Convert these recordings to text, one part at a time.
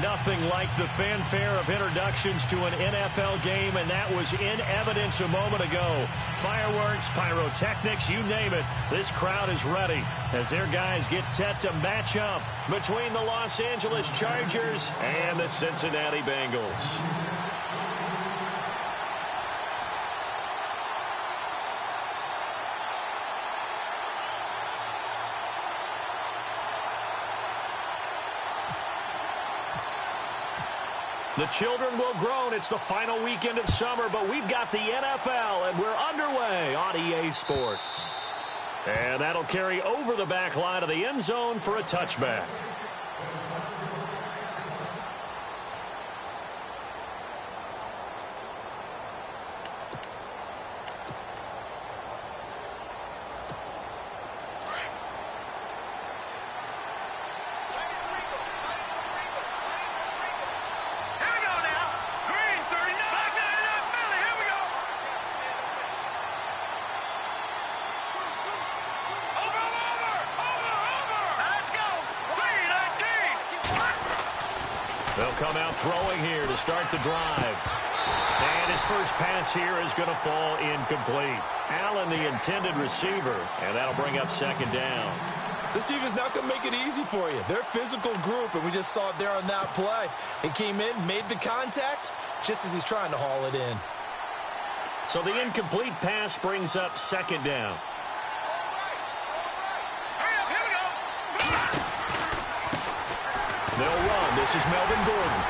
Nothing like the fanfare of introductions to an NFL game, and that was in evidence a moment ago. Fireworks, pyrotechnics, you name it. This crowd is ready as their guys get set to match up between the Los Angeles Chargers and the Cincinnati Bengals. The children will groan. It's the final weekend of summer, but we've got the NFL, and we're underway on EA Sports. And that'll carry over the back line of the end zone for a touchback. They'll come out throwing here to start the drive. And his first pass here is going to fall incomplete. Allen, the intended receiver, and that'll bring up second down. This defense not going to make it easy for you. They're a physical group, and we just saw it there on that play. It came in, made the contact, just as he's trying to haul it in. So the incomplete pass brings up second down. They'll run. This is Melvin Gordon.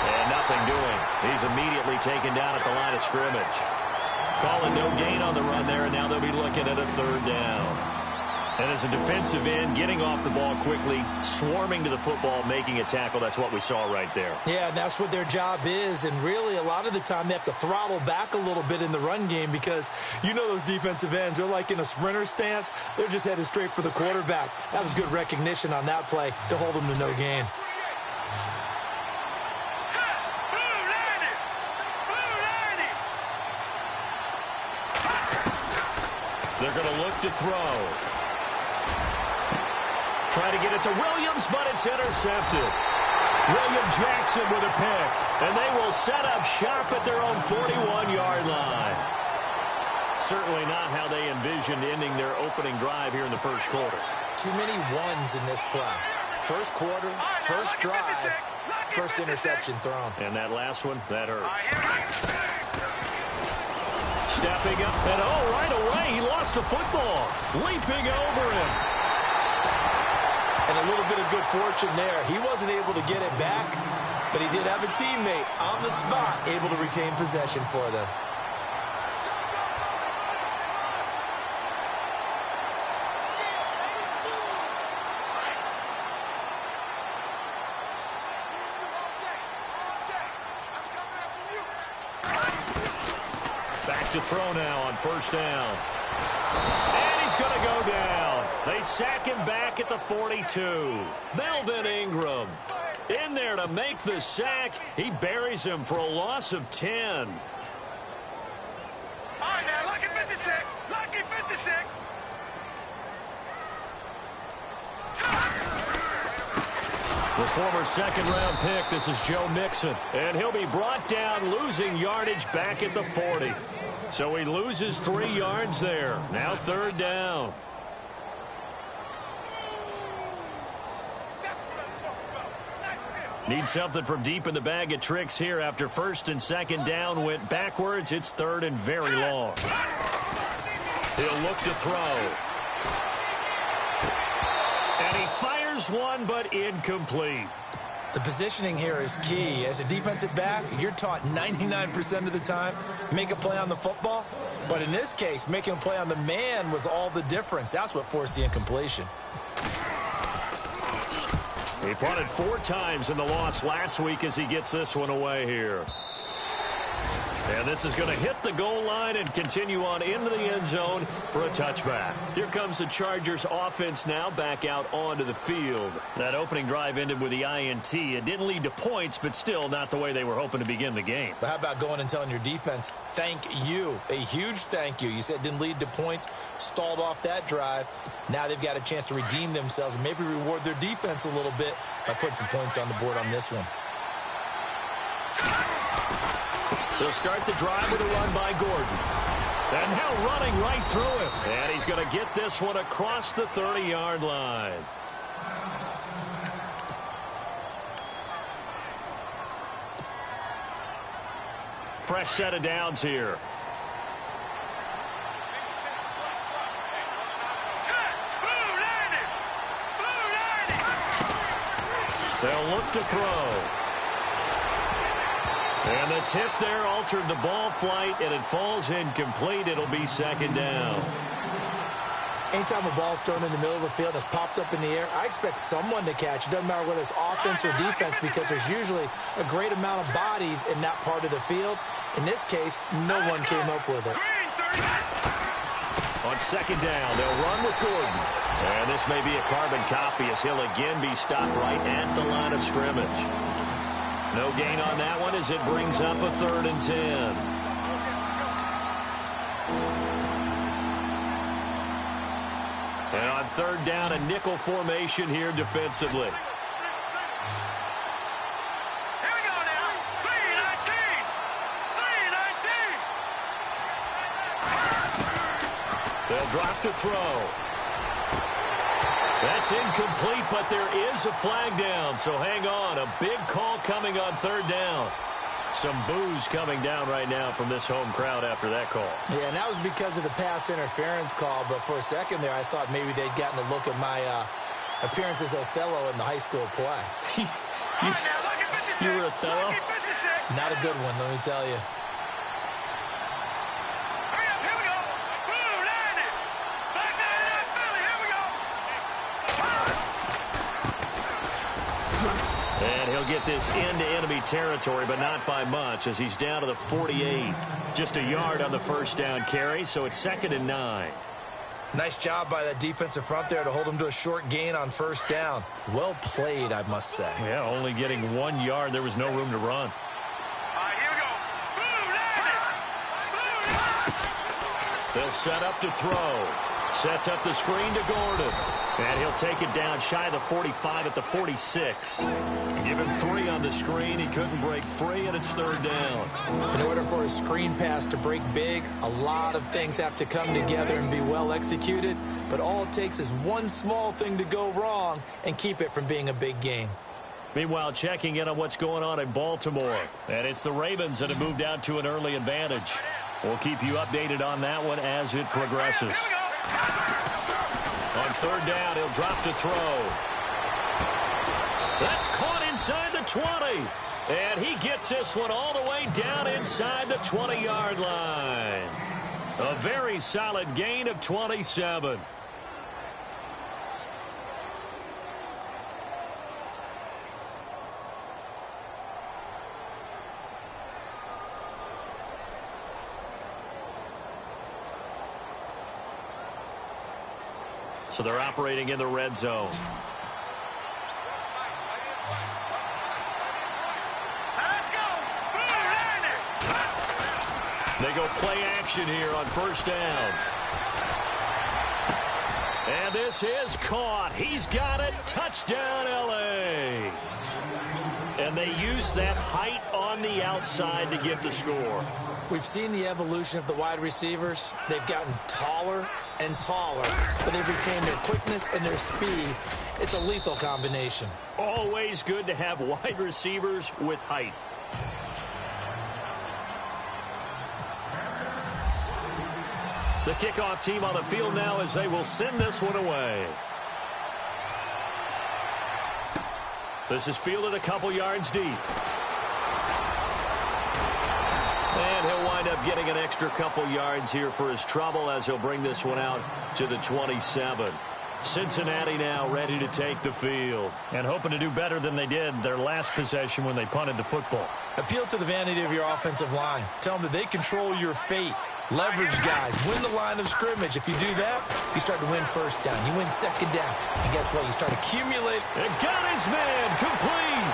And nothing doing. He's immediately taken down at the line of scrimmage. Calling no gain on the run there, and now they'll be looking at a third down. And as a defensive end, getting off the ball quickly, swarming to the football, making a tackle, that's what we saw right there. Yeah, that's what their job is, and really a lot of the time they have to throttle back a little bit in the run game because you know those defensive ends, they're like in a sprinter stance. They're just headed straight for the quarterback. That was good recognition on that play to hold them to no gain. They're going to look to throw. Try to get it to Williams, but it's intercepted. William Jackson with a pick, and they will set up shop at their own 41-yard line. Certainly not how they envisioned ending their opening drive here in the first quarter. Too many ones in this play. First quarter, first drive, first interception thrown. And that last one, that hurts. Stepping up, and right away, he lost the football. Leaping over him. And a little bit of good fortune there. He wasn't able to get it back, but he did have a teammate on the spot able to retain possession for them. Back to throw now on first down. And he's going to go down. They sack him back at the 42. Melvin Ingram in there to make the sack. He buries him for a loss of 10. All right, now, lucky 56. Lucky 56. The former second-round pick, this is Joe Mixon. And he'll be brought down, losing yardage back at the 40. So he loses 3 yards there. Now third down. Need something from deep in the bag of tricks here after first and second down went backwards. It's third and very long. He'll look to throw. And he fires one, but incomplete. The positioning here is key. As a defensive back, you're taught 99% of the time, make a play on the football. But in this case, making a play on the man was all the difference. That's what forced the incompletion. He punted 4 times in the loss last week as he gets this one away here. And this is going to hit the goal line and continue on into the end zone for a touchback. Here comes the Chargers offense now back out onto the field. That opening drive ended with the INT. It didn't lead to points, but still not the way they were hoping to begin the game. But how about going and telling your defense, thank you, a huge thank you. You said it didn't lead to points, stalled off that drive. Now they've got a chance to redeem themselves and maybe reward their defense a little bit by putting some points on the board on this one. They'll start the drive with a run by Gordon. And now running right through him. And he's going to get this one across the 30-yard line. Fresh set of downs here. They'll look to throw. And the tip there altered the ball flight, and it falls incomplete. It'll be second down. Anytime a ball's thrown in the middle of the field and it's popped up in the air, I expect someone to catch. It doesn't matter whether it's offense or defense because there's usually a great amount of bodies in that part of the field. In this case, no one came up with it. On second down, they'll run with Gordon. And this may be a carbon copy as he'll again be stopped right at the line of scrimmage. No gain on that one as it brings up a 3rd and 10. And on 3rd down, a nickel formation here defensively. Here we go now. 3-19. 3-19. They'll drop to throw. That's incomplete, but there is a flag down, so hang on. A big call coming on 3rd down. Some boos coming down right now from this home crowd after that call. Yeah, and that was because of the pass interference call, but for a second there, I thought maybe they'd gotten a look at my appearance as Othello in the high school play. You were Othello? Not a good one, let me tell you. And he'll get this into enemy territory, but not by much as he's down to the 48. Just a yard on the first down carry, so it's 2nd and 9. Nice job by that defensive front there to hold him to a short gain on 1st down. Well played, I must say. Yeah, only getting 1 yard. There was no room to run. Here we go. They'll set up to throw. Sets up the screen to Gordon. And he'll take it down shy of the 45 at the 46. Give him 3 on the screen. He couldn't break free, and it's 3rd down. In order for a screen pass to break big, a lot of things have to come together and be well executed. But all it takes is one small thing to go wrong and keep it from being a big game. Meanwhile, checking in on what's going on in Baltimore. And it's the Ravens that have moved out to an early advantage. We'll keep you updated on that one as it progresses. On 3rd down, he'll drop to throw. That's caught inside the 20. And he gets this one all the way down inside the 20-yard line. A very solid gain of 27. So they're operating in the red zone. Let's go. They go play action here on 1st down. And this is caught. He's got it. Touchdown, L.A. And they use that height on the outside to get the score. We've seen the evolution of the wide receivers. They've gotten taller and taller, but they've retained their quickness and their speed. It's a lethal combination. Always good to have wide receivers with height. The kickoff team on the field now as they will send this one away. This is fielded a couple yards deep. And he'll wind up getting an extra couple yards here for his trouble as he'll bring this one out to the 27. Cincinnati now ready to take the field and hoping to do better than they did their last possession when they punted the football. Appeal to the vanity of your offensive line. Tell them that they control your fate. Leverage guys. Win the line of scrimmage. If you do that, you start to win first down. You win second down. And guess what? You start accumulating. And got his man complete.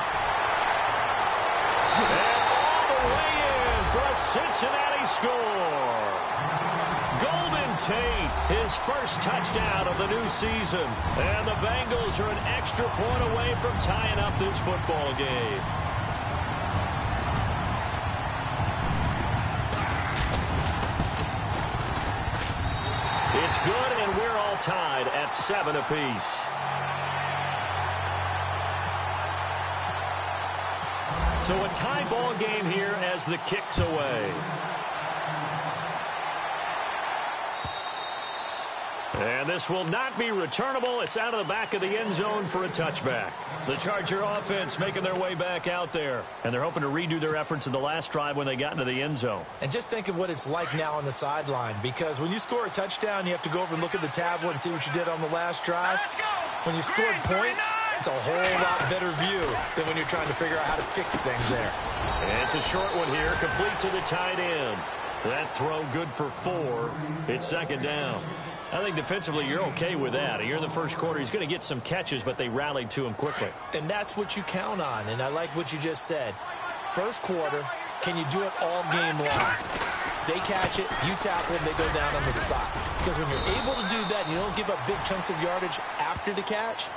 And all the way in for a Cincinnati score. Golden Tate, his first touchdown of the new season. And the Bengals are an extra point away from tying up this football game. It's good, and we're all tied at 7 apiece. So a tie ball game here as the kick's away. And this will not be returnable. It's out of the back of the end zone for a touchback. The Charger offense making their way back out there. And they're hoping to redo their efforts in the last drive when they got into the end zone. And just think of what it's like now on the sideline. Because when you score a touchdown, you have to go over and look at the tablet and see what you did on the last drive. When you scored points, it's a whole lot better view than when you're trying to figure out how to fix things there. And it's a short one here, complete to the tight end. That throw good for 4. It's second down. I think defensively you're okay with that. You're in the first quarter. He's going to get some catches, but they rallied to him quickly. And that's what you count on, and I like what you just said. First quarter, can you do it all game long? They catch it, you tackle them, they go down on the spot. Because when you're able to do that and you don't give up big chunks of yardage after the catch,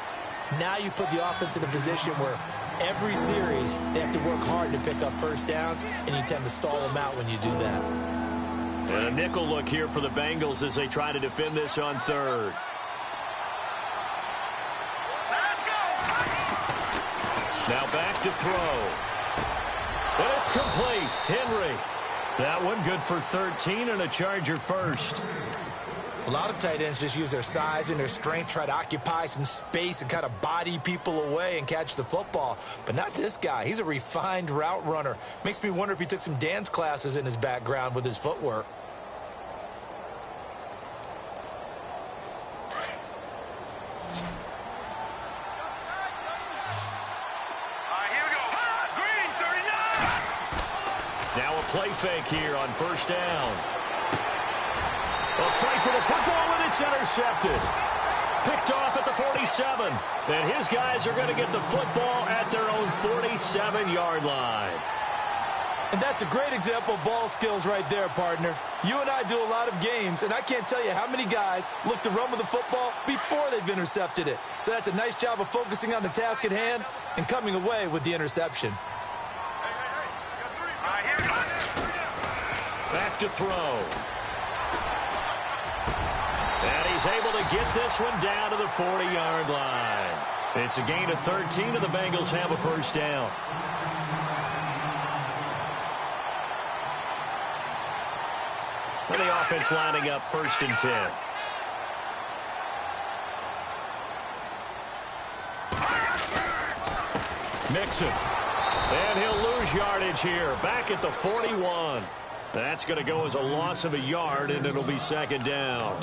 now you put the offense in a position where every series they have to work hard to pick up first downs, and you tend to stall them out when you do that. And a nickel look here for the Bengals as they try to defend this on third. Let's go. Now back to throw. And it's complete. Henry. That one good for 13 and a Charger first. A lot of tight ends just use their size and their strength, try to occupy some space and kind of body people away and catch the football. But not this guy. He's a refined route runner. Makes me wonder if he took some dance classes in his background with his footwork. Now a play fake here on first down. A fight for the football, and it's intercepted. Picked off at the 47. And his guys are going to get the football at their own 47-yard line. And that's a great example of ball skills right there, partner. You and I do a lot of games, and I can't tell you how many guys look to run with the football before they've intercepted it. So that's a nice job of focusing on the task at hand and coming away with the interception. Back to throw. And he's able to get this one down to the 40-yard line. It's a gain of 13, and the Bengals have a first down. And the offense lining up first and 10. Mixon. And he'll lose yardage here. Back at the 41. That's going to go as a loss of a yard, and it'll be second down.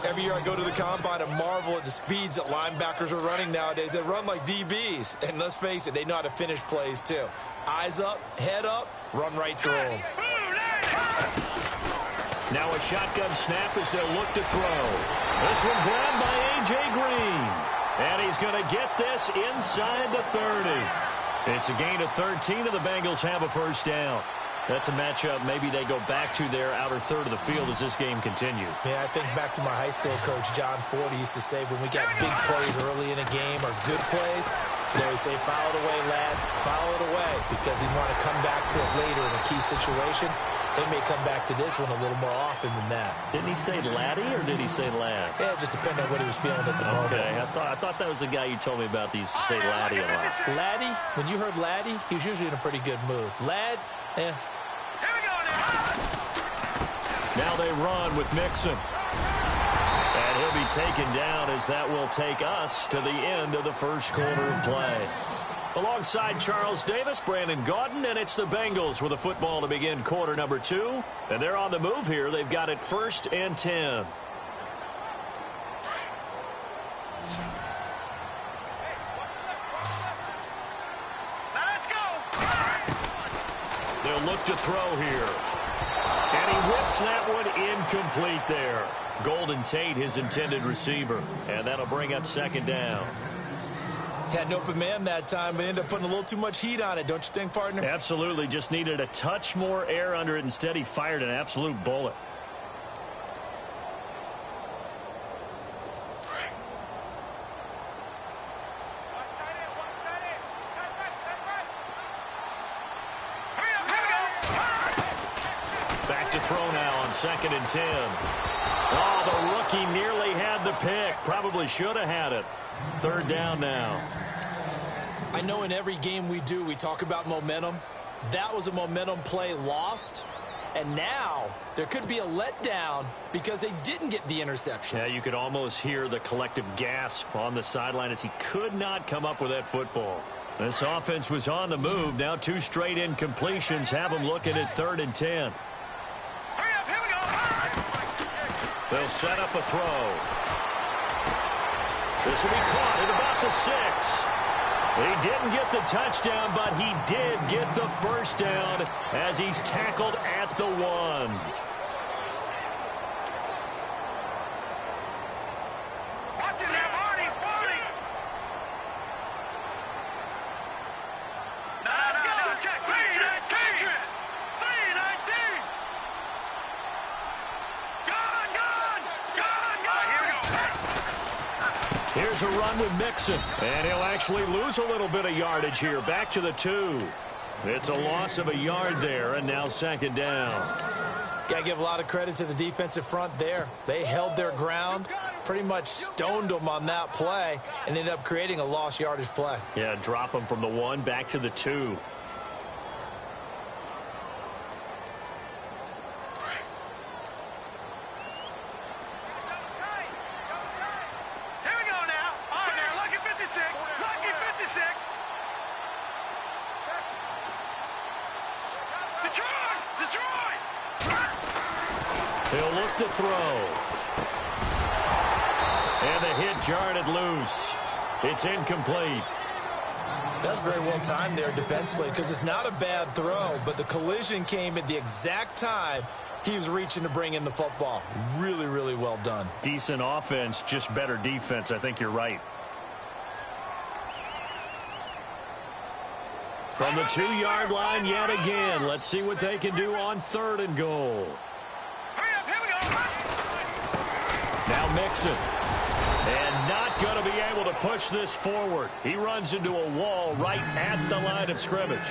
Every year I go to the combine and marvel at the speeds that linebackers are running nowadays. They run like DBs. And let's face it, they know how to finish plays too. Eyes up, head up, run right through them. Now a shotgun snap as they'll look to throw. This one grabbed by A.J. Green. And he's going to get this inside the 30. It's a gain of 13, and the Bengals have a first down. That's a matchup maybe they go back to their outer third of the field as this game continues. Yeah, I think back to my high school coach, John Ford. He used to say when we got big plays early in a game or good plays, he'd always say, foul it away, lad, foul it away, because he'd want to come back to it later in a key situation. They may come back to this one a little more often than that. Didn't he say laddie or did he say lad? Yeah, it just depended on what he was feeling at the moment. Okay, I thought that was the guy you told me about. These say laddie a lot. Laddie, when you heard laddie, he was usually in a pretty good mood. Lad, Now they run with Mixon. And he'll be taken down as that will take us to the end of the first quarter of play. Alongside Charles Davis, Brandon Gaudin, and it's the Bengals with a football to begin quarter number 2. And they're on the move here. They've got it first and 10. They'll look to throw here. And he whips that one incomplete there. Golden Tate, his intended receiver. And that'll bring up second down. Had an open man that time, but ended up putting a little too much heat on it, don't you think, partner? Absolutely. Just needed a touch more air under it. Instead, he fired an absolute bullet. Back to throw now on 2nd and 10. Oh, the rookie nearly had the pick. Probably should have had it. 3rd down now. I know in every game we do, we talk about momentum. That was a momentum play lost. And now there could be a letdown because they didn't get the interception. Yeah, you could almost hear the collective gasp on the sideline as he could not come up with that football. This offense was on the move. Now 2 straight incompletions have them looking at 3rd and 10. They'll set up a throw. This will be caught at about the 6. He didn't get the touchdown, but he did get the first down as he's tackled at the 1. Watching that, Marty. Let's go. Check. 319. 319. Here's a run with Mixon, and he'll actually lose a little bit of yardage here. Back to the 2. It's a loss of a yard there, and now 2nd down. Got to give a lot of credit to the defensive front there. They held their ground, pretty much stoned them on that play, and ended up creating a lost yardage play. Yeah, drop them from the 1 back to the 2. He'll look to throw. And the hit jarred it loose. It's incomplete. That's very well timed there defensively because it's not a bad throw, but the collision came at the exact time he was reaching to bring in the football. Really, really well done. Decent offense, just better defense. I think you're right. From the 2-yard line yet again. Let's see what they can do on 3rd and goal. Now Mixon. And not going to be able to push this forward. He runs into a wall right at the line of scrimmage.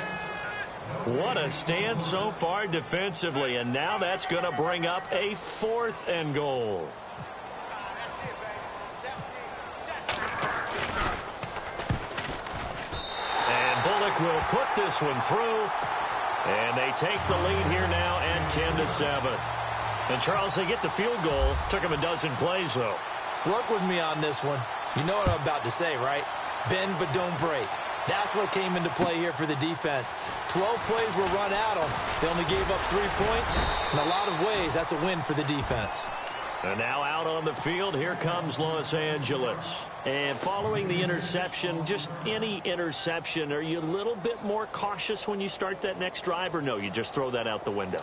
What a stand so far defensively. And now that's going to bring up a 4th and goal. And Bullock will put this one through. And they take the lead here now at 10-7. And, Charles, they get the field goal. Took them a dozen plays, though. Work with me on this one. You know what I'm about to say, right? Bend but don't break. That's what came into play here for the defense. 12 plays were run at them. They only gave up 3 points. In a lot of ways, that's a win for the defense. And now out on the field, here comes Los Angeles. And following the interception, just any interception, are you a little bit more cautious when you start that next drive, or no, you just throw that out the window?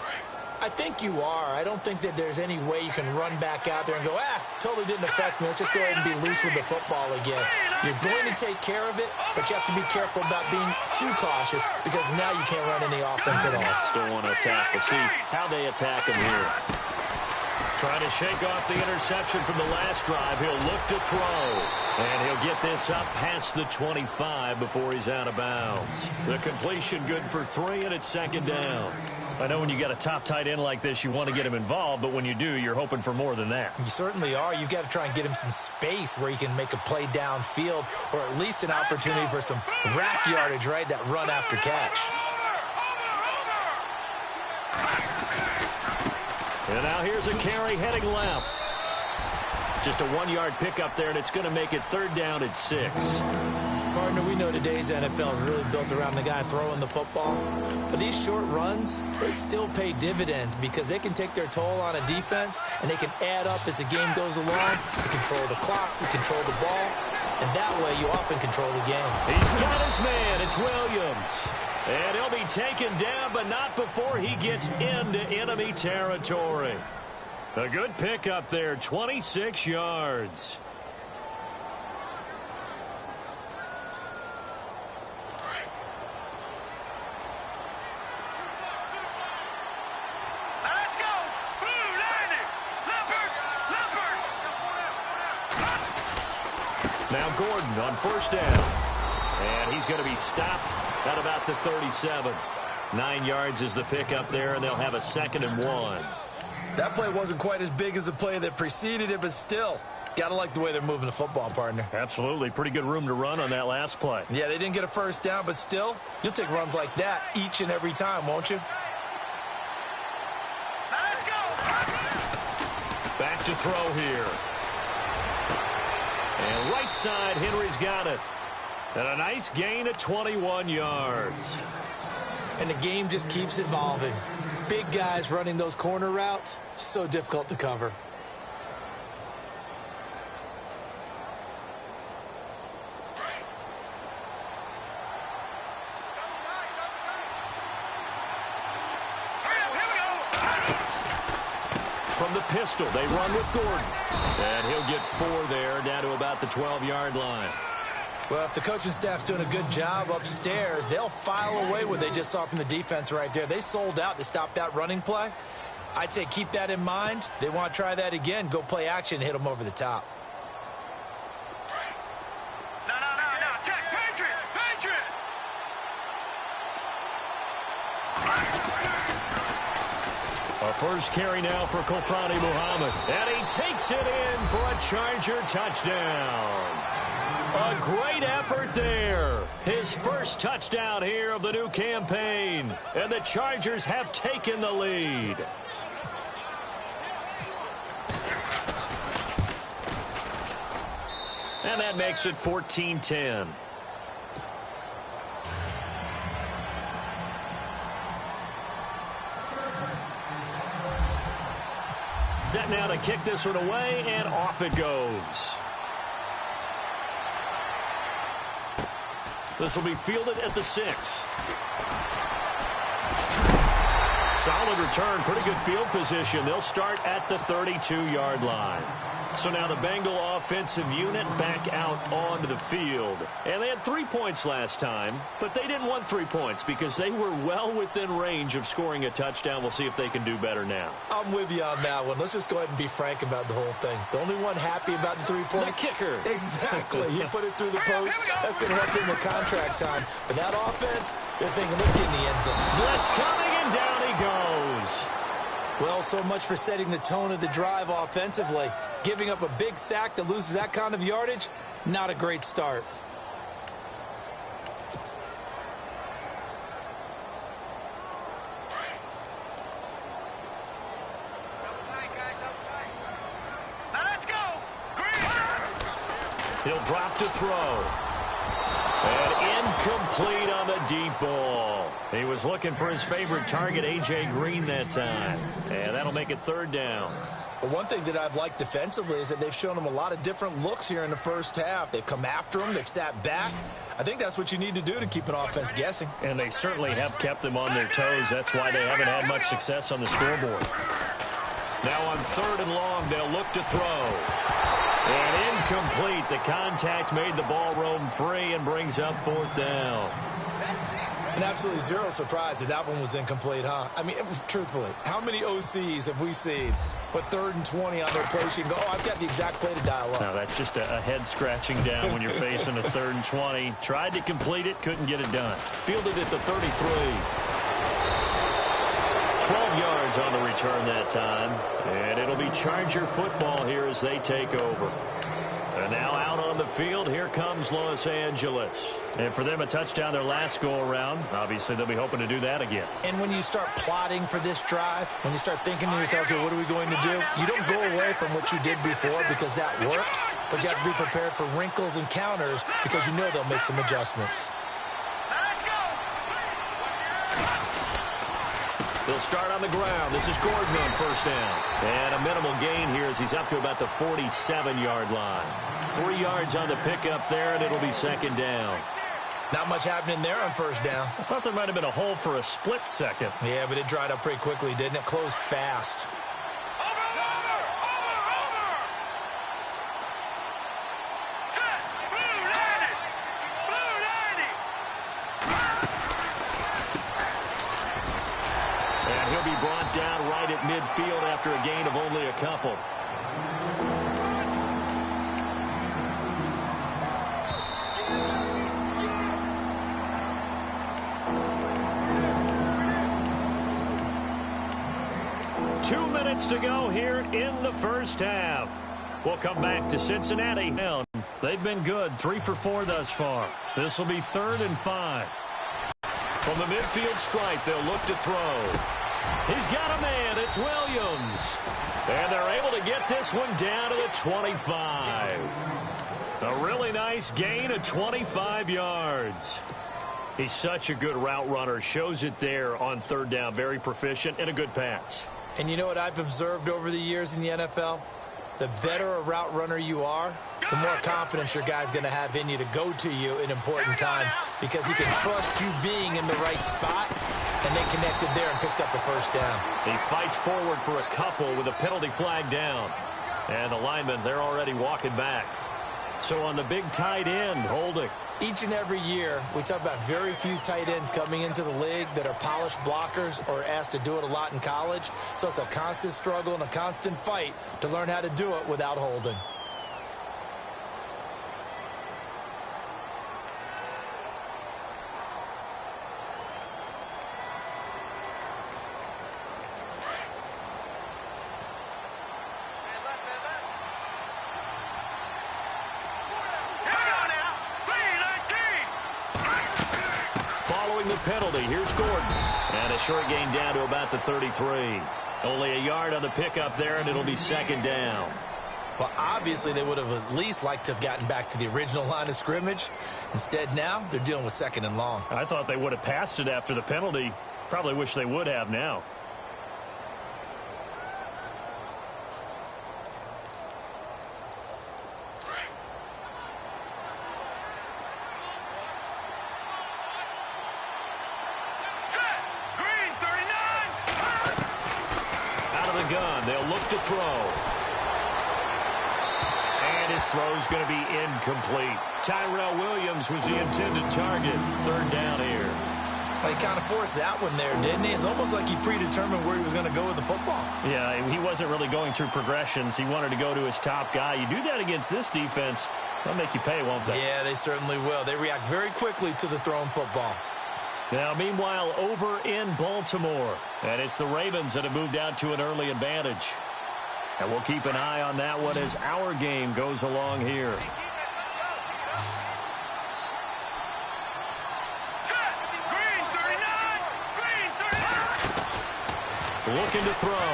I think you are. I don't think that there's any way you can run back out there and go, totally didn't affect me. Let's just go ahead and be loose with the football again. You're going to take care of it, but you have to be careful about being too cautious because now you can't run any offense at all. Still want to attack. We'll see how they attack him here. Trying to shake off the interception from the last drive. He'll look to throw. And he'll get this up past the 25 before he's out of bounds. The completion good for 3, and it's 2nd down. I know when you got a top tight end like this, you want to get him involved, but when you do, you're hoping for more than that. You certainly are. You've got to try and get him some space where he can make a play downfield or at least an opportunity for some rack yardage, right? That run after catch. And now here's a carry heading left. Just a 1-yard pickup there, and it's going to make it 3rd down at 6. Partner, we know today's NFL is really built around the guy throwing the football. But these short runs, they still pay dividends because they can take their toll on a defense, and they can add up as the game goes along. You control the clock, you control the ball, and that way you often control the game. He's got his man. It's Williams. And he'll be taken down, but not before he gets into enemy territory. A good pickup there, 26 yards. Let's go. Blue landing. Leopard. Now Gordon on first down. And he's going to be stopped at about the 37. 9 yards is the pickup there, and they'll have a 2nd and 1. That play wasn't quite as big as the play that preceded it, but still, got to like the way they're moving the football, partner. Absolutely. Pretty good room to run on that last play. Yeah, they didn't get a first down, but still, you'll take runs like that each and every time, won't you? Let's go. Back to throw here. And right side, Henry's got it. And a nice gain of 21 yards. And the game just keeps evolving. Big guys running those corner routes, so difficult to cover. From the pistol, they run with Gordon. And he'll get 4 there, down to about the 12-yard line. Well, if the coaching staff's doing a good job upstairs, they'll file away what they just saw from the defense right there. They sold out to stop that running play. I'd say keep that in mind. They want to try that again. Go play action and hit them over the top. No. Check. Patriot. A first carry now for Kofani Muhammad. And he takes it in for a Charger touchdown. A great effort there. His first touchdown here of the new campaign. And the Chargers have taken the lead. And that makes it 14-10. Set now to kick this one away, and off it goes. This will be fielded at the 6. Solid return, pretty good field position. They'll start at the 32-yard line. So now the Bengal offensive unit back out onto the field. And they had 3 points last time, but they didn't want 3 points because they were well within range of scoring a touchdown. We'll see if they can do better now. I'm with you on that one. Let's just go ahead and be frank about the whole thing. The only one happy about the 3-point? The kicker. Exactly. He put it through the post. That's going to help him with contract time. But that offense, they're thinking, let's get in the end zone. Blitz coming, and down he goes. Well, so much for setting the tone of the drive offensively. Giving up a big sack that loses that kind of yardage, not a great start. Now let's go. He'll drop to throw. And incomplete on the deep ball. He was looking for his favorite target, A.J. Green, that time. And that'll make it 3rd down. But one thing that I've liked defensively is that they've shown him a lot of different looks here in the first half. They've come after him. They've sat back. I think that's what you need to do to keep an offense guessing. And they certainly have kept them on their toes. That's why they haven't had much success on the scoreboard. Now on 3rd and long, they'll look to throw. And incomplete. The contact made the ball roam free and brings up 4th down. And absolutely zero surprise that that one was incomplete, huh? I mean, truthfully, how many OCs have we seen with 3rd and 20 on their play sheet and go, oh, I've got the exact play to dial up? No, that's just a head scratching down when you're facing a 3rd and 20. Tried to complete it, couldn't get it done. Fielded at the 33. 12 yards on the return that time. And it'll be Charger football here as they take over. And now out on the field, here comes Los Angeles. And for them, a touchdown their last go-around. Obviously, they'll be hoping to do that again. And when you start plotting for this drive, when you start thinking to yourself, okay, what are we going to do? You don't go away from what you did before because that worked, but you have to be prepared for wrinkles and counters because you know they'll make some adjustments. Let's go. They'll start on the ground. This is Gordon on first down. And a minimal gain here as he's up to about the 47-yard line. 3 yards on the pickup there, and it'll be 2nd down. Not much happening there on first down. I thought there might have been a hole for a split second. Yeah, but it dried up pretty quickly, didn't it? Closed fast. And he'll be brought down right at midfield after a gain of only a couple. To go here in the first half. We'll come back to Cincinnati. They've been good, 3 for 4 thus far. This will be 3rd and 5. From the midfield stripe, they'll look to throw. He's got a man. It's Williams. And they're able to get this one down to the 25. A really nice gain of 25 yards. He's such a good route runner. Shows it there on 3rd down. Very proficient and a good pass. And you know what I've observed over the years in the NFL? The better a route runner you are, the more confidence your guy's going to have in you to go to you in important times because he can trust you being in the right spot, and they connected there and picked up the first down. He fights forward for a couple with a penalty flag down. And the linemen, they're already walking back. So on the big tight end, holding. Each and every year, we talk about very few tight ends coming into the league that are polished blockers or asked to do it a lot in college. So it's a constant struggle and a constant fight to learn how to do it without holding. The penalty. Here's Gordon. And a short gain down to about the 33. Only a yard on the pickup there, and it'll be 2nd down. Well, obviously, they would have at least liked to have gotten back to the original line of scrimmage. Instead, now, they're dealing with 2nd and long. I thought they would have passed it after the penalty. Probably wish they would have now. They'll look to throw. And his throw's going to be incomplete. Tyrell Williams was the intended target. 3rd down here. Well, he kind of forced that one there, didn't he? It's almost like he predetermined where he was going to go with the football. Yeah, he wasn't really going through progressions. He wanted to go to his top guy. You do that against this defense, they'll make you pay, won't they? Yeah, they certainly will. They react very quickly to the thrown football. Now, meanwhile, over in Baltimore. And it's the Ravens that have moved out to an early advantage. And we'll keep an eye on that one as our game goes along here. Looking to throw.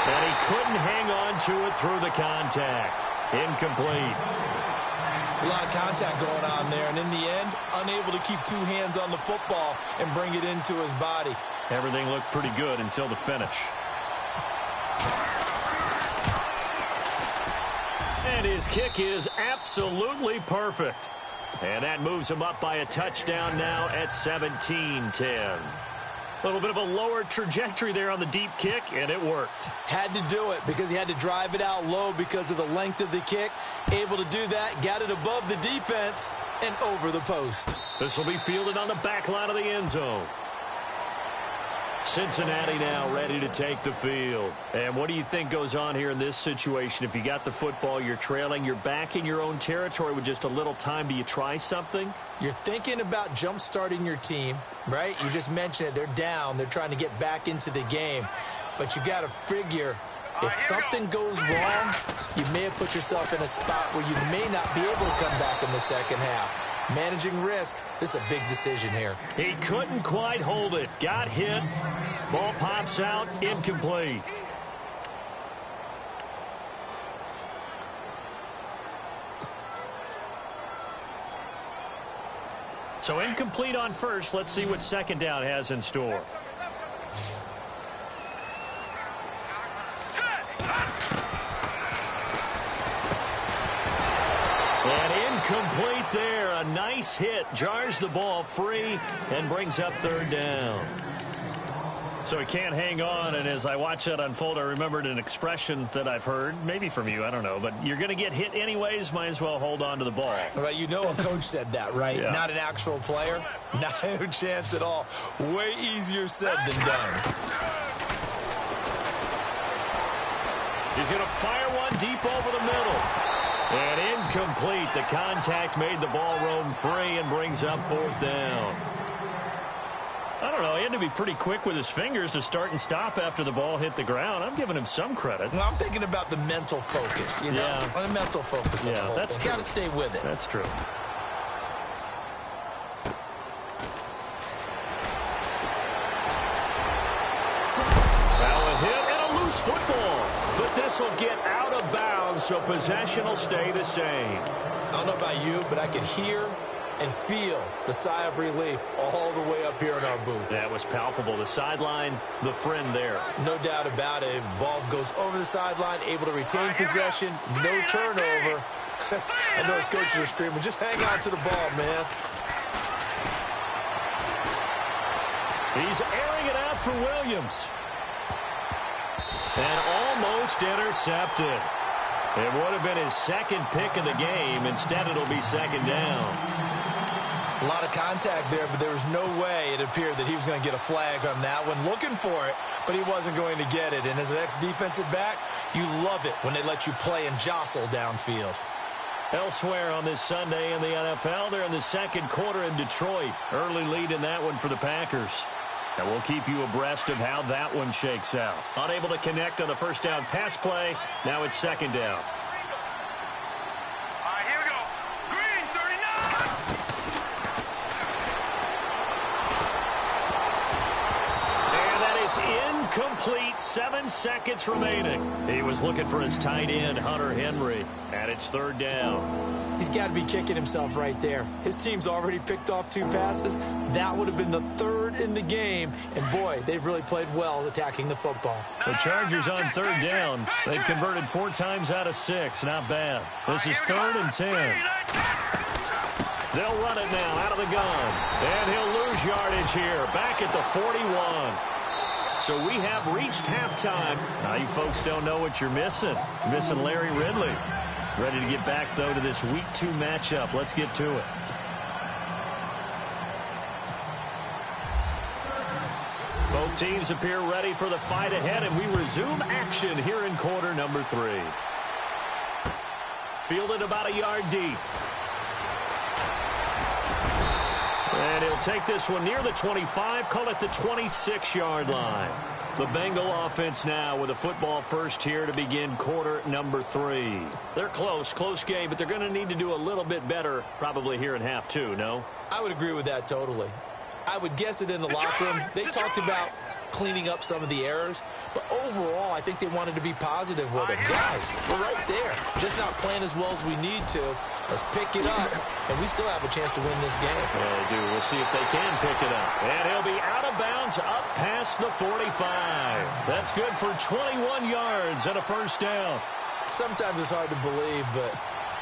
And he couldn't hang on to it through the contact. Incomplete. It's a lot of contact going on there, and in the end, unable to keep 2 hands on the football and bring it into his body. Everything looked pretty good until the finish. And his kick is absolutely perfect. And that moves him up by a touchdown now at 17-10. A little bit of a lower trajectory there on the deep kick, and it worked. Had to do it because he had to drive it out low because of the length of the kick. Able to do that, got it above the defense and over the post. This will be fielded on the back line of the end zone. Cincinnati now ready to take the field. And what do you think goes on here in this situation? If you got the football, you're trailing, you're back in your own territory with just a little time. Do you try something? You're thinking about jump-starting your team, right? You just mentioned it. They're down. They're trying to get back into the game. But you got to figure if something goes wrong, you may have put yourself in a spot where you may not be able to come back in the second half. Managing risk, this is a big decision here. He couldn't quite hold it. Got hit. Ball pops out. Incomplete. So incomplete on first. Let's see what 2nd down has in store. And incomplete there. A nice hit. Jars the ball free and brings up third down. So he can't hang on, and as I watch that unfold, I remembered an expression that I've heard, maybe from you, I don't know, but you're going to get hit anyways, might as well hold on to the ball. Right, you know a coach said that, right? Yeah. Not an actual player. No chance at all. Way easier said than done. He's going to fire one deep over the middle. And incomplete. The contact made the ball roam free and brings up fourth down. I don't know. He had to be pretty quick with his fingers to start and stop after the ball hit the ground. I'm giving him some credit. Well, I'm thinking about the mental focus, you know? Yeah. The mental focus. Yeah, that's true. Got to stay with it. That's true. Now a hit and a loose football. But this will get out of bounds, so possession will stay the same. I don't know about you, but I could hear and feel the sigh of relief all the way up here in our booth. That was palpable. The sideline, the friend there. No doubt about it. Ball goes over the sideline, able to retain possession, no turnover. I know his coaches are screaming, just hang on to the ball, man. He's airing it out for Williams. And almost intercepted. It would have been his second pick of the game. Instead, it'll be second down. A lot of contact there, but there was no way it appeared that he was going to get a flag on that one. Looking for it, but he wasn't going to get it. And as an ex-defensive back, you love it when they let you play and jostle downfield. Elsewhere on this Sunday in the NFL, they're in the second quarter in Detroit. Early lead in that one for the Packers. And we'll keep you abreast of how that one shakes out. Unable to connect on the first down pass play. Now it's second down. All right, here we go. Green, 39. And that is incomplete. 7 seconds remaining. He was looking for his tight end, Hunter Henry. And it's third down. He's got to be kicking himself right there. His team's already picked off 2 passes. That would have been the third in the game. And, boy, they've really played well attacking the football. The Chargers on third down. They've converted 4 times out of 6. Not bad. This is third and 10. They'll run it now out of the gun. And he'll lose yardage here. Back at the 41. So we have reached halftime. Now you folks don't know what you're missing. You're missing Larry Ridley. Ready to get back, though, to this Week 2 matchup. Let's get to it. Both teams appear ready for the fight ahead, and we resume action here in quarter number 3. Fielded about a yard deep. And he'll take this one near the 25, call it the 26-yard line. The Bengal offense now with a football first here to begin quarter number 3. They're close game, but they're going to need to do a little bit better probably here in half 2, no? I would agree with that totally. I would guess it in the locker room. They talked about cleaning up some of the errors, but overall, I think they wanted to be positive with it. Guys, we're right there. Just not playing as well as we need to. Let's pick it up, and we still have a chance to win this game. Yeah, they do. We'll see if they can pick it up. And he'll be out of bounds up past the 45. That's good for 21 yards and a first down. Sometimes it's hard to believe, but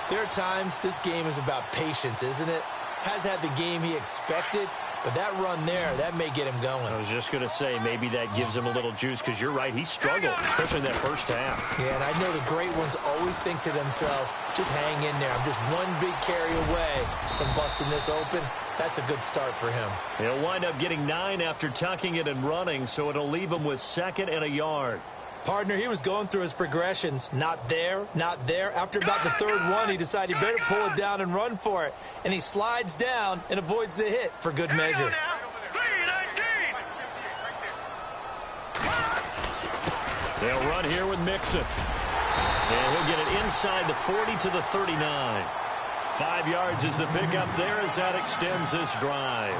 there are times this game is about patience, isn't it? Has had the game he expected, but that run there, that may get him going. I was just going to say, maybe that gives him a little juice, because you're right, he struggled, especially in that first half. Yeah, and I know the great ones always think to themselves, just hang in there. I'm just one big carry away from busting this open. That's a good start for him. He'll wind up getting 9 after tucking it and running, so it'll leave him with 2nd and a yard. Partner, he was going through his progressions. Not there, not there. After about the third one, he decided he better pull it down and run for it. And he slides down and avoids the hit for good measure. They'll run here with Mixon. And he'll get it inside the 40 to the 39. 5 yards is the pickup there as that extends this drive.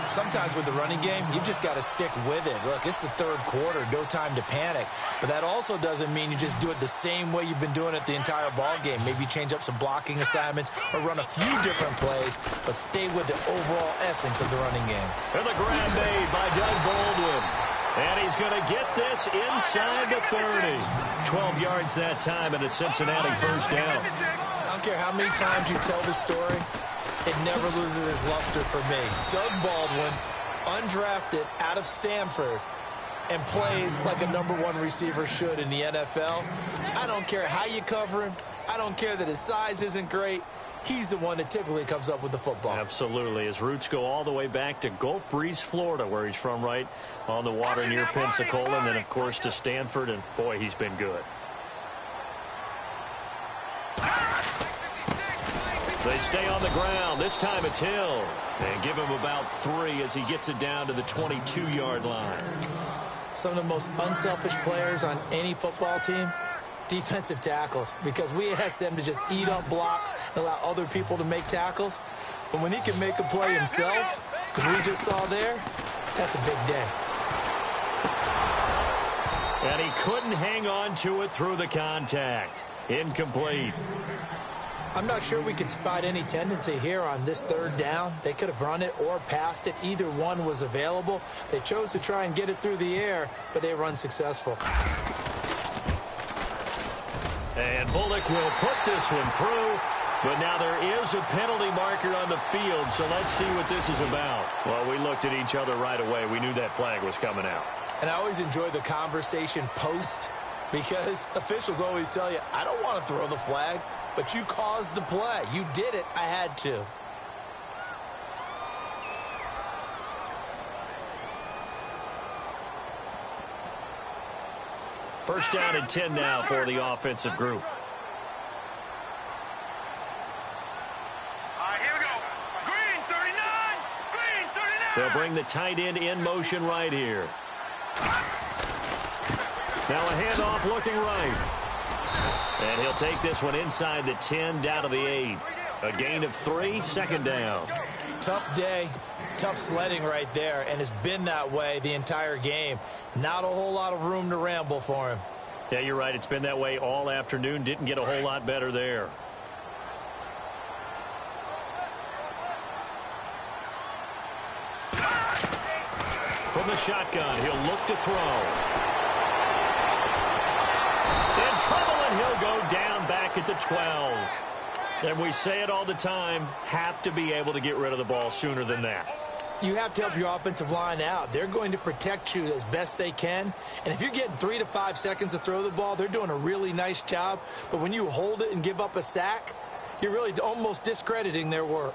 Sometimes with the running game, you've just got to stick with it. Look, it's the third quarter, no time to panic. But that also doesn't mean you just do it the same way you've been doing it the entire ball game. Maybe change up some blocking assignments or run a few different plays, but stay with the overall essence of the running game. And the grab made by Doug Baldwin. And he's going to get this inside the 30. 12 yards that time, and a Cincinnati first down. I don't care how many times you tell this story, It never loses its luster for me. Doug Baldwin, undrafted out of Stanford, and plays like a #1 receiver should in the NFL. I don't care how you cover him. I don't care that his size isn't great. He's the one that typically comes up with the football. Absolutely. His roots go all the way back to Gulf Breeze, Florida, where he's from, right on the water near Pensacola, and then, of course, to Stanford, and, boy, he's been good. They stay on the ground. This time it's Hill. And give him about 3 as he gets it down to the 22-yard line. Some of the most unselfish players on any football team, defensive tackles, because we ask them to just eat up blocks and allow other people to make tackles. But when he can make a play himself, as we just saw there, that's a big day. And he couldn't hang on to it through the contact. Incomplete. I'm not sure we could spot any tendency here on this 3rd down. They could have run it or passed it. Either one was available. They chose to try and get it through the air, but they were unsuccessful. And Bullock will put this one through. But now there is a penalty marker on the field, so let's see what this is about. Well, we looked at each other right away. We knew that flag was coming out. And I always enjoy the conversation post, because officials always tell you, I don't want to throw the flag, but you caused the play. You did it. I had to. First down and 10 now for the offensive group. Here we go. Green 39. Green 39. They'll bring the tight end in motion right here. Now a handoff looking right. And he'll take this one inside the 10 down to the 8. A gain of 3, 2nd down. Tough day, tough sledding right there, and it's been that way the entire game. Not a whole lot of room to ramble for him. Yeah, you're right. It's been that way all afternoon. Didn't get a whole lot better there. From the shotgun, he'll look to throw. In trouble, and he'll go down back at the 12. And we say it all the time, have to be able to get rid of the ball sooner than that. You have to help your offensive line out. They're going to protect you as best they can. And if you're getting 3 to 5 seconds to throw the ball, they're doing a really nice job. But when you hold it and give up a sack, you're really almost discrediting their work.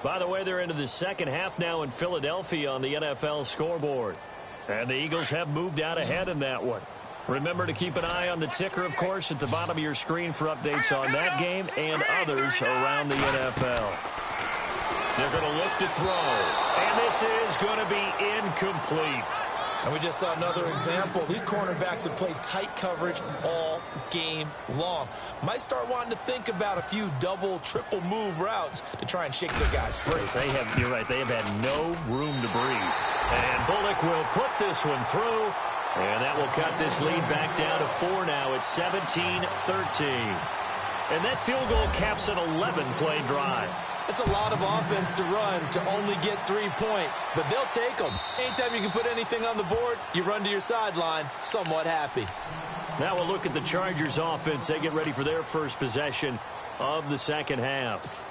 By the way, they're into the second half now in Philadelphia on the NFL scoreboard. And the Eagles have moved out ahead in that one. Remember to keep an eye on the ticker, of course, at the bottom of your screen for updates on that game and others around the NFL. They're going to look to throw. And this is going to be incomplete. And we just saw another example. These cornerbacks have played tight coverage all game long. Might start wanting to think about a few double, triple move routes to try and shake their guys free. You're right, they have had no room to breathe. And Bullock will put this one through. And that will cut this lead back down to 4 now. It's 17-13. And that field goal caps an 11-play drive. It's a lot of offense to run to only get 3 points, but they'll take them. Anytime you can put anything on the board, you run to your sideline somewhat happy. Now we'll look at the Chargers offense. They get ready for their first possession of the second half.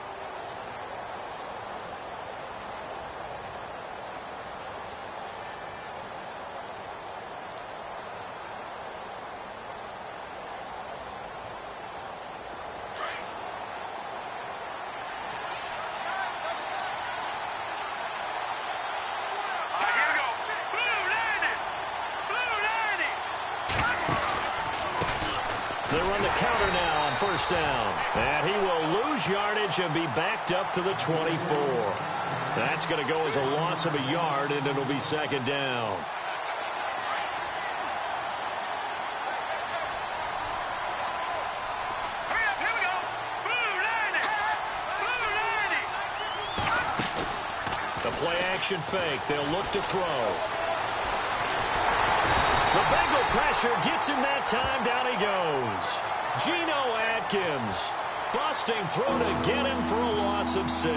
Down. And he will lose yardage and be backed up to the 24. That's going to go as a loss of a yard, and it'll be 2nd down. Hurry up, here we go. Blue 90. Blue 90. The play action fake. They'll look to throw. The Bengal pressure gets him that time. Down he goes. Geno Atkins busting through to get him for a loss of 6.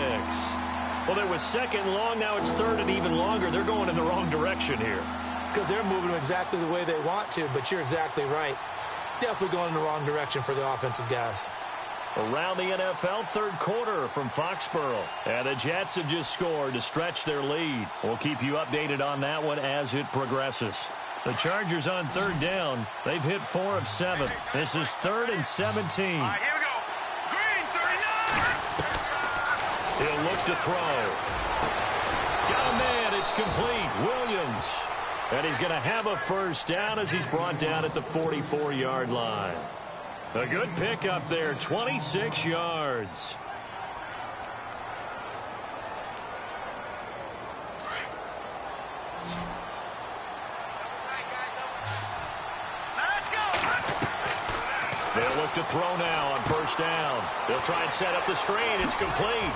Well, there was 2nd and long. Now it's 3rd and even longer. They're going in the wrong direction here. Because they're moving them exactly the way they want to, but you're exactly right. Definitely going in the wrong direction for the offensive guys. Around the NFL third quarter from Foxborough. And the Jets have just scored to stretch their lead. We'll keep you updated on that one as it progresses. The Chargers on third down. They've hit 4 of 7. This is 3rd and 17. Here we go. Green, 39. He'll look to throw. Got a man. It's complete. Williams. And he's going to have a first down as he's brought down at the 44-yard line. A good pickup there, 26 yards. Let's go. They'll look to throw now on first down. They'll try and set up the screen. It's complete.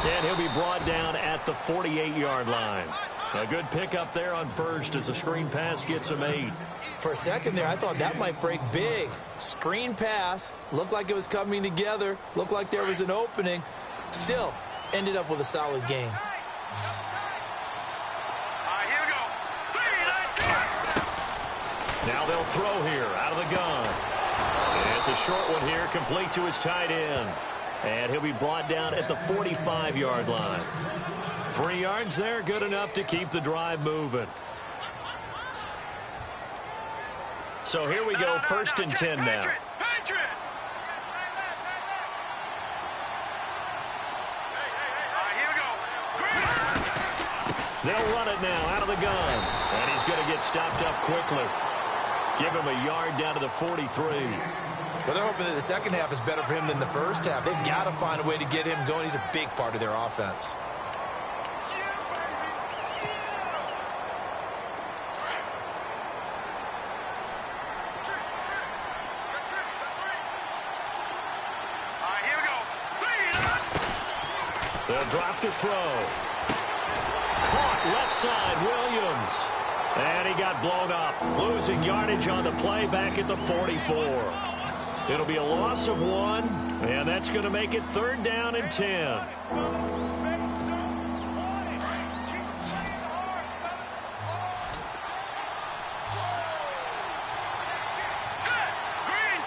And he'll be brought down at the 48-yard line. A good pickup there on first as the screen pass gets him 8. For a second there, I thought that might break big. Screen pass. Looked like it was coming together. Looked like there was an opening. Still, ended up with a solid game. Here we go. 3, 19. Now they'll throw here out of the gun. And it's a short one here, complete to his tight end. And he'll be brought down at the 45-yard line. 3 yards there, good enough to keep the drive moving. So here we go, 1st and 10 now. Patriot. Here we go. Green. They'll run it now out of the gun. And he's going to get stopped up quickly. Give him a yard down to the 43. Well, they're hoping that the second half is better for him than the first half. They've got to find a way to get him going. He's a big part of their offense. Here we go. 3. They'll drop to throw. Caught left side, Williams. And he got blown up. Losing yardage on the play back at the 44. It'll be a loss of 1, and that's going to make it 3rd down and 10. Green,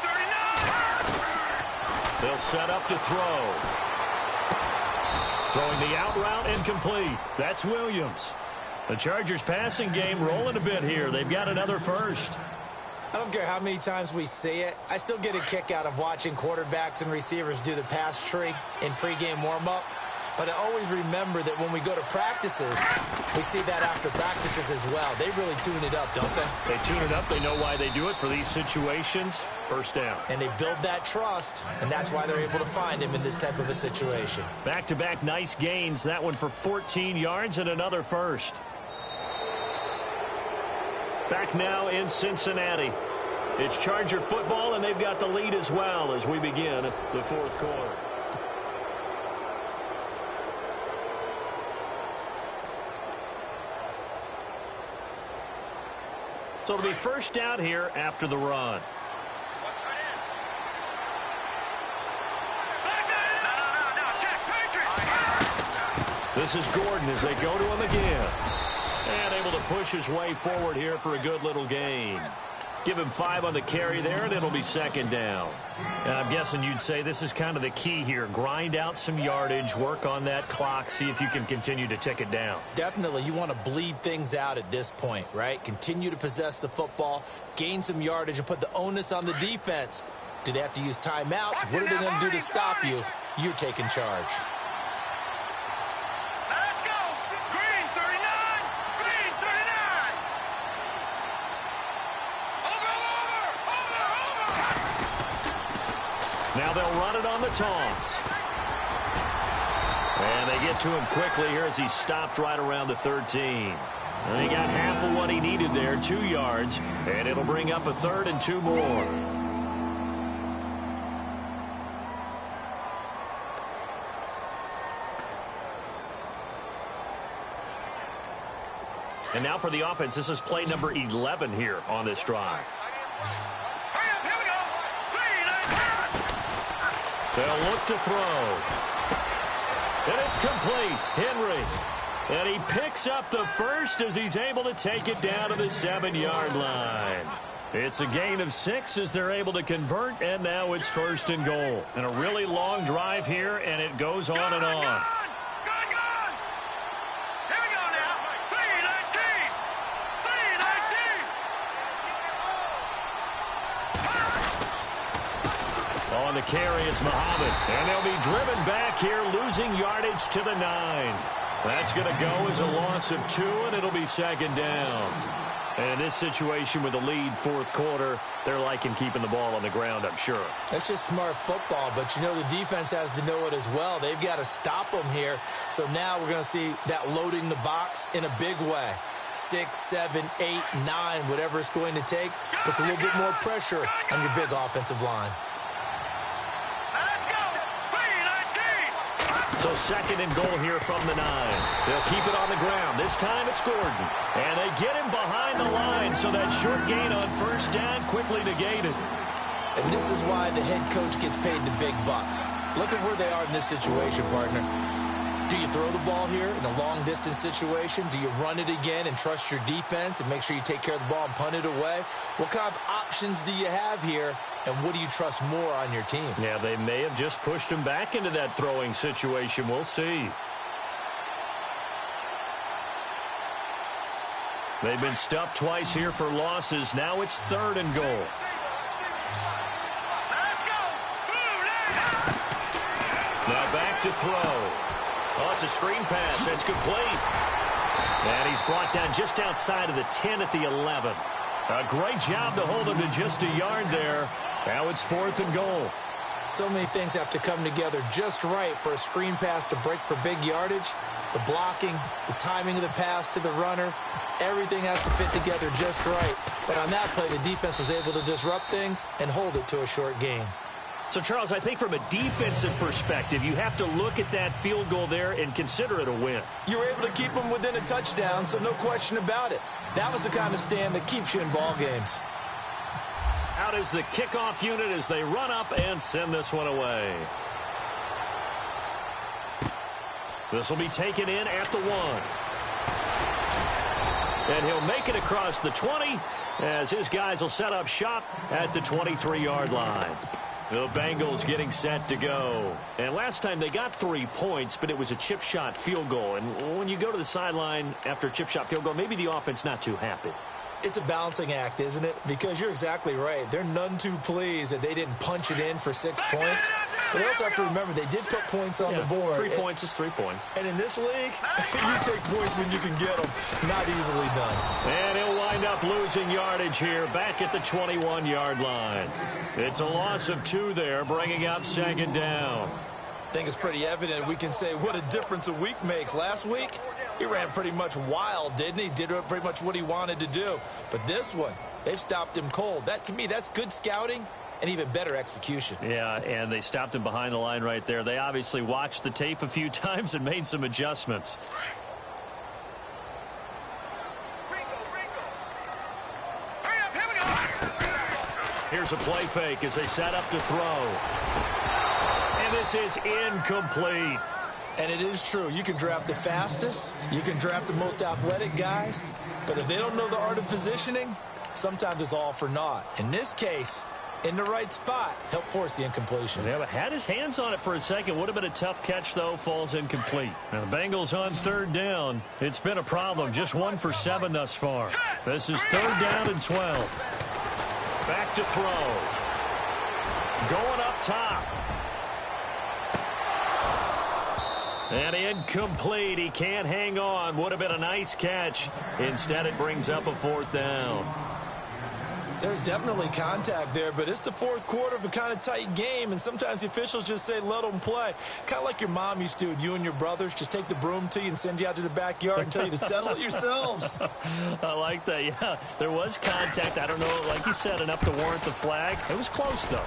39. They'll set up to throw. Throwing the out route incomplete. That's Williams. The Chargers passing game rolling a bit here. They've got another first. I don't care how many times we say it. I still get a kick out of watching quarterbacks and receivers do the pass tree in pregame warm-up. But I always remember that when we go to practices, we see that after practices as well. They really tune it up, don't they? They tune it up. They know why they do it for these situations. First down. And they build that trust, and that's why they're able to find him in this type of a situation. Back-to-back nice gains. That one for 14 yards and another first. Back now in Cincinnati. It's Charger football, and they've got the lead as well as we begin the 4th quarter. So it'll be first down here after the run. This is Gordon as they go to him again. And able to push his way forward here for a good little gain. Give him 5 on the carry there, and it'll be 2nd down. And I'm guessing you'd say this is kind of the key here. Grind out some yardage, work on that clock, see if you can continue to tick it down. Definitely. You want to bleed things out at this point, right? Continue to possess the football, gain some yardage, and put the onus on the defense. Do they have to use timeouts? What are they going to do to stop you? You're taking charge. Let's go. Green, 39. Green, 39. Over. Now they'll run it on the toss. And they get to him quickly here as he stopped right around the 13. And he got half of what he needed there, 2 yards. And it'll bring up a 3rd and 2 more. And now for the offense, this is play number 11 here on this drive. Hurry up, here we go. 3, 19. They'll look to throw. And it's complete. Henry. And he picks up the first as he's able to take it down to the 7-yard line. It's a gain of 6 as they're able to convert, and now it's 1st and goal. And a really long drive here, and it goes on and on. Gone! Here we go now. 3:19. 3:19. On the carry, it's Muhammad. And they'll be driven back here, losing yardage to the 9. That's going to go as a loss of 2, and it'll be 2nd down. And in this situation with the lead 4th quarter, they're liking keeping the ball on the ground, I'm sure. That's just smart football, but you know the defense has to know it as well. They've got to stop them here. So now we're going to see that loading the box in a big way. 6, 7, 8, 9, whatever it's going to take, puts a little bit more pressure on your big offensive line. Let's go. 3:19. So 2nd and goal here from the 9. They'll keep it on the ground. This time it's Gordon. And they get him behind the line, so that short gain on 1st down quickly negated. And this is why the head coach gets paid the big bucks. Look at where they are in this situation, partner. Do you throw the ball here in a long-distance situation? Do you run it again and trust your defense and make sure you take care of the ball and punt it away? What kind of options do you have here, and what do you trust more on your team? Yeah, they may have just pushed him back into that throwing situation. We'll see. They've been stuffed twice here for losses. Now it's 3rd and goal. Let's go. Now back to throw. Oh, it's a screen pass. That's complete. And he's brought down just outside of the 10 at the 11. A great job to hold him to just a yard there. Now it's 4th and goal. So many things have to come together just right for a screen pass to break for big yardage. The blocking, the timing of the pass to the runner, everything has to fit together just right. But on that play, the defense was able to disrupt things and hold it to a short gain. So, Charles, I think from a defensive perspective, you have to look at that field goal there and consider it a win. You were able to keep them within a touchdown, so no question about it. That was the kind of stand that keeps you in ball games. Out is the kickoff unit as they run up and send this one away. This will be taken in at the 1. And he'll make it across the 20 as his guys will set up shop at the 23-yard line. The Bengals getting set to go. And last time they got 3 points, but it was a chip shot field goal. And when you go to the sideline after a chip shot field goal, maybe the offense not too happy. It's a balancing act, isn't it? Because you're exactly right. They're none too pleased that they didn't punch it in for 6 points. But they also have to remember they did put points on the board. 3 points is 3 points. And in this league, you take points when you can get them. Not easily done. And he'll wind up losing yardage here back at the 21-yard line. It's a loss of 2 there, bringing up 2nd down. I think it's pretty evident we can say what a difference a week makes. Last week, he ran pretty much wild, didn't he? Did pretty much what he wanted to do. But this one, they've stopped him cold. That, to me, that's good scouting and even better execution. Yeah, and they stopped him behind the line right there. They obviously watched the tape a few times and made some adjustments. Here's a play fake as they set up to throw. And this is incomplete. And it is true. You can draft the fastest. You can draft the most athletic guys. But if they don't know the art of positioning, sometimes it's all for naught. In this case, in the right spot, help force the incompletion. Yeah, but had his hands on it for a second. Would have been a tough catch, though. Falls incomplete. Now, the Bengals on 3rd down. It's been a problem. Just 1 for 7 thus far. This is 3rd down and 12. Back to throw. Going up top. And incomplete. He can't hang on. Would have been a nice catch. Instead, it brings up a 4th down. There's definitely contact there, but it's the 4th quarter of a kind of tight game, and sometimes the officials just say, let them play. Kind of like your mom used to with you and your brothers. Just take the broom to you and send you out to the backyard and tell you to settle it yourselves. I like that, yeah. There was contact. I don't know, like you said, enough to warrant the flag. It was close, though.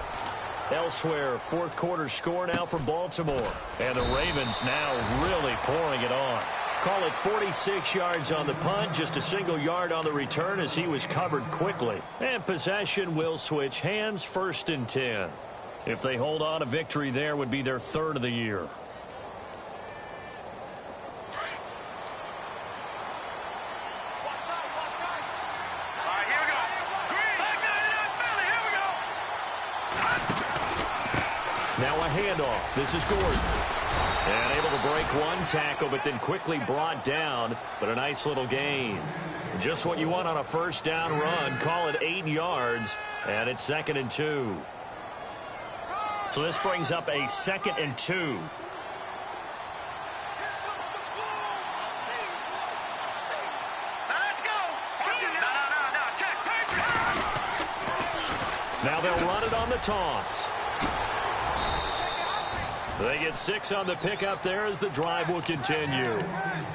Elsewhere, 4th quarter score now for Baltimore. And the Ravens now really pouring it on. Call it 46 yards on the punt, just a single yard on the return as he was covered quickly. And possession will switch hands, 1st and 10. If they hold on, a victory there would be their 3rd of the year. handoff. This is Gordon. And able to break one tackle, but then quickly brought down. But a nice little gain. Just what you want on a first down run. Call it 8 yards. And it's 2nd and 2. So this brings up a 2nd and 2. Let's go. No, check. Now they'll run it on the toss. They get 6 on the pickup there as the drive will continue.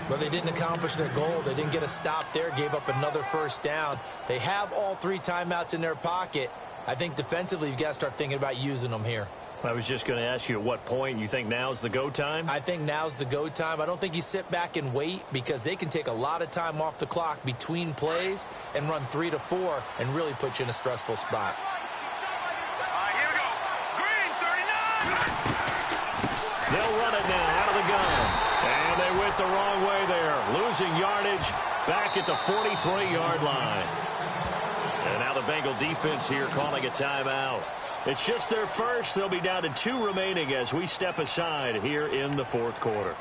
But they didn't accomplish their goal. They didn't get a stop there, gave up another first down. They have all 3 timeouts in their pocket. I think defensively you've got to start thinking about using them here. I was just going to ask you at what point you think now's the go time? I think now's the go time. I don't think you sit back and wait because they can take a lot of time off the clock between plays and run 3 to 4 and really put you in a stressful spot. Here we go. Green, 39. They'll run it now out of the gun. And they went the wrong way there. Losing yardage back at the 43-yard line. And now the Bengal defense here calling a timeout. It's just their first. They'll be down to 2 remaining as we step aside here in the 4th quarter.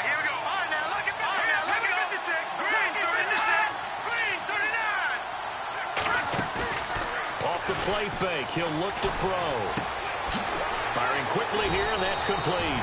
Here we go. All right, now look at that. Look at 56. Green, 36. Green, 39. Off the play fake. He'll look to throw. Firing quickly here, and that's complete.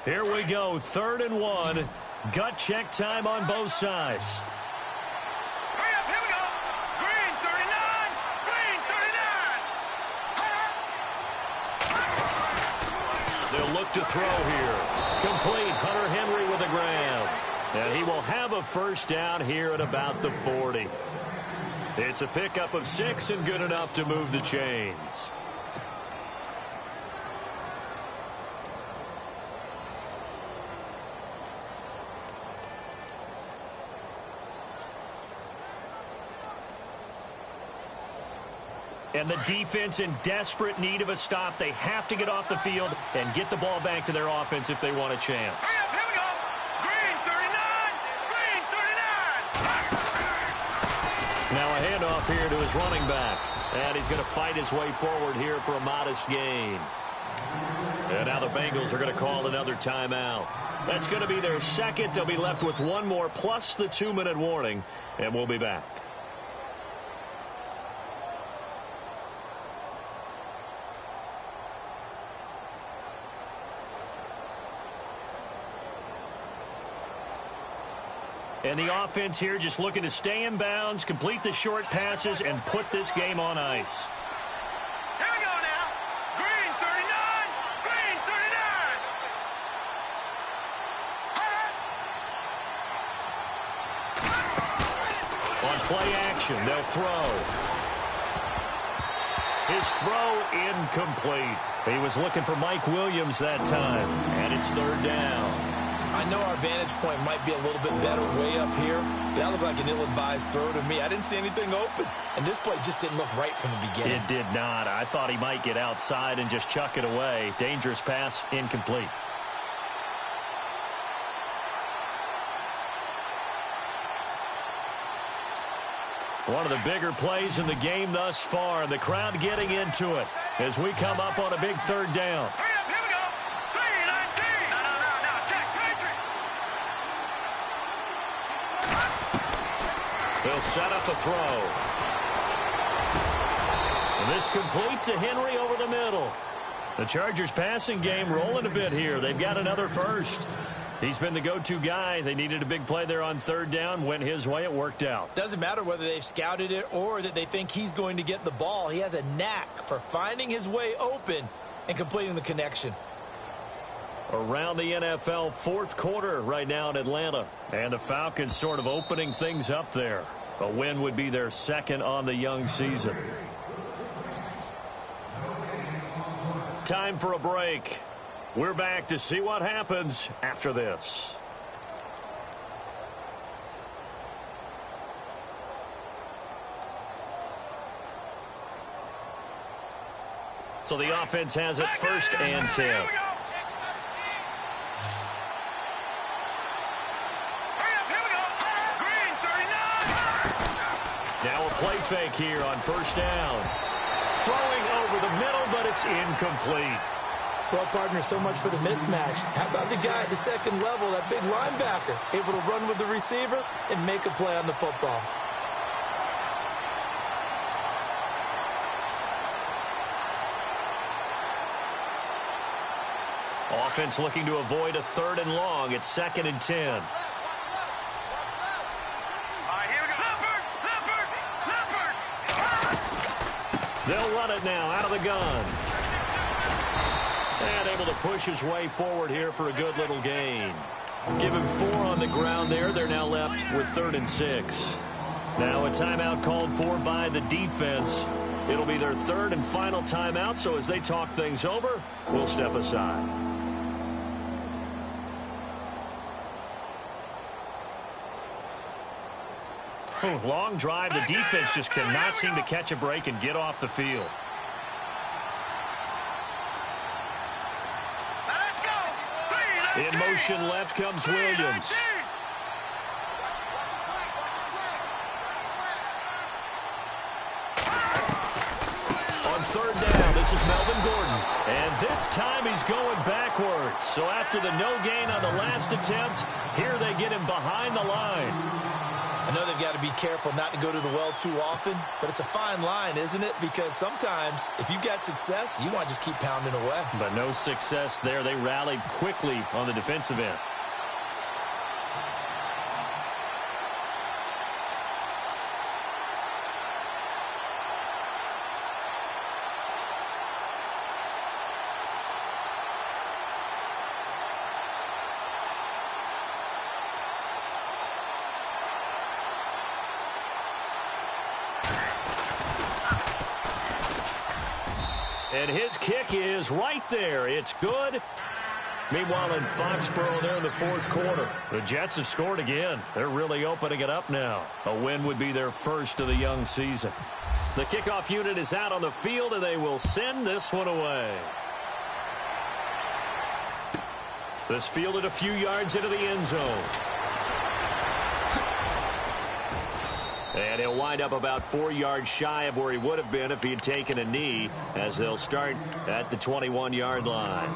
Here we go, 3rd and 1. Gut check time on both sides. Hurry up, here we go. Green, 39. Green, 39. They'll look to throw here. Complete. Hunter Henry with a grab. And he will have a first down here at about the 40. It's a pickup of 6 and good enough to move the chains. And the defense in desperate need of a stop. They have to get off the field and get the ball back to their offense if they want a chance. Hurry up, here we go. Green, 39. Green, 39. Now a handoff here to his running back. And he's going to fight his way forward here for a modest gain. And now the Bengals are going to call another timeout. That's going to be their 2nd. They'll be left with 1 more plus the 2-minute warning. And we'll be back. And the offense here just looking to stay in bounds, complete the short passes, and put this game on ice. Here we go now. Green, 39. Green, 39. On play action, they'll throw. His throw incomplete. He was looking for Mike Williams that time, and it's 3rd down. I know our vantage point might be a little bit better way up here, but that looked like an ill-advised throw to me. I didn't see anything open, and this play just didn't look right from the beginning. It did not. I thought he might get outside and just chuck it away. Dangerous pass, incomplete. One of the bigger plays in the game thus far, and the crowd getting into it as we come up on a big 3rd down. Hurry up, here we go. 3-19. No, check. They'll set up a throw. And this complete to Henry over the middle. The Chargers passing game rolling a bit here. They've got another first. He's been the go-to guy. They needed a big play there on 3rd down. Went his way. It worked out. Doesn't matter whether they've scouted it or that they think he's going to get the ball. He has a knack for finding his way open and completing the connection. Around the NFL, fourth quarter right now in Atlanta. And the Falcons sort of opening things up there. A win would be their second on the young season. Time for a break. We're back to see what happens after this. So the offense has it first and 10. Now a play fake here on first down. Throwing over the middle, but it's incomplete. Well, partner, so much for the mismatch. How about the guy at the second level, that big linebacker, able to run with the receiver and make a play on the football? Offense looking to avoid a third and long. It's second and 10. They'll run it now out of the gun. And able to push his way forward here for a good little gain. Give him 4 on the ground there. They're now left with 3rd and 6. Now a timeout called for by the defense. It'll be their 3rd and final timeout, so as they talk things over, we'll step aside. Long drive. The defense just cannot seem to catch a break and get off the field. In motion left comes Williams. On 3rd down, this is Melvin Gordon. And this time he's going backwards. So after the no gain on the last attempt, here they get him behind the line. I know they've got to be careful not to go to the well too often, but it's a fine line, isn't it? Because sometimes, if you've got success, you want to just keep pounding away. But no success there. They rallied quickly on the defensive end. And his kick is right there. It's good. Meanwhile, in Foxborough, they're in the 4th quarter. The Jets have scored again. They're really opening it up now. A win would be their first of the young season. The kickoff unit is out on the field, and they will send this one away. This fielded a few yards into the end zone. And he'll wind up about 4 yards shy of where he would have been if he had taken a knee, as they'll start at the 21-yard line.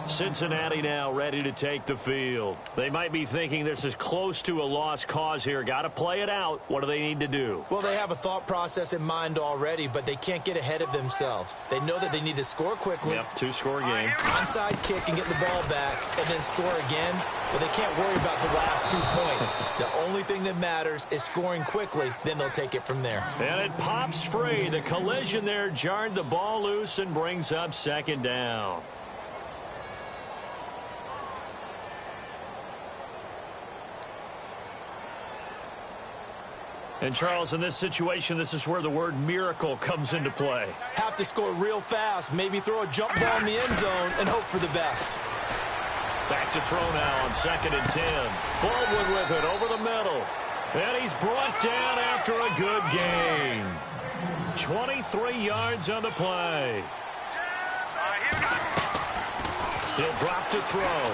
Cincinnati now ready to take the field. They might be thinking this is close to a lost cause here. Got to play it out. What do they need to do? Well, they have a thought process in mind already, but they can't get ahead of themselves. They know that they need to score quickly. Yep, 2-score game. Onside kick and get the ball back, and then score again. But they can't worry about the last 2 points. The only thing that matters is scoring quickly. Then they'll take it from there. And it pops free. The collision there jarred the ball loose and brings up 2nd down. And, Charles, in this situation, this is where the word miracle comes into play. Have to score real fast, maybe throw a jump ball in the end zone, and hope for the best. Back to throw now on 2nd and 10. Baldwin with it over the middle. And he's brought down after a good gain. 23 yards on the play. He'll drop to throw.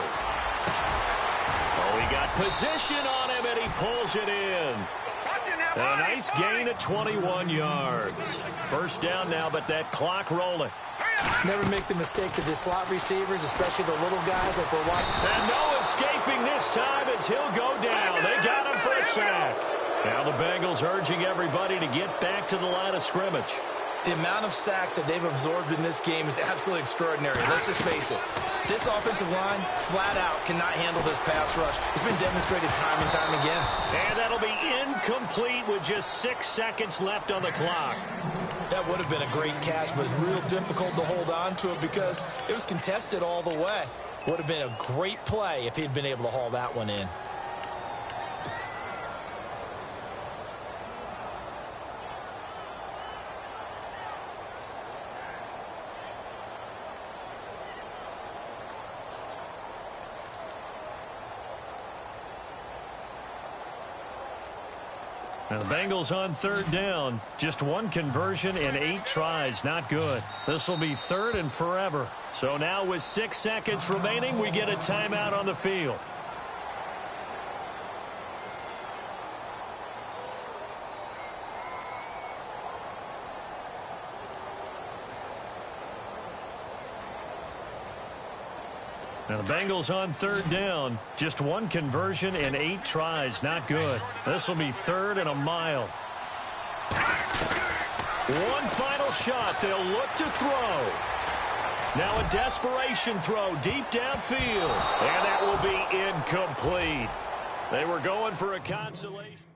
Oh, he got position on him, and he pulls it in. A nice gain at 21 yards. First down now, but that clock rolling. Never make the mistake of the slot receivers, especially the little guys like we're watching. And no escaping this time as he'll go down. They got him for a sack. Now the Bengals urging everybody to get back to the line of scrimmage. The amount of sacks that they've absorbed in this game is absolutely extraordinary. Let's just face it. This offensive line, flat out, cannot handle this pass rush. It's been demonstrated time and time again. And that'll be incomplete with just 6 seconds left on the clock. That would have been a great catch, but it's real difficult to hold on to it because it was contested all the way. Would have been a great play if he'd been able to haul that one in. And the Bengals on third down. Just one conversion in 8 tries. Not good. This will be third and forever. So now with 6 seconds remaining, we get a timeout on the field. Now the Bengals on third down. Just one conversion in 8 tries. Not good. This will be third and a mile. One final shot. They'll look to throw. Now a desperation throw deep downfield. And that will be incomplete. They were going for a consolation.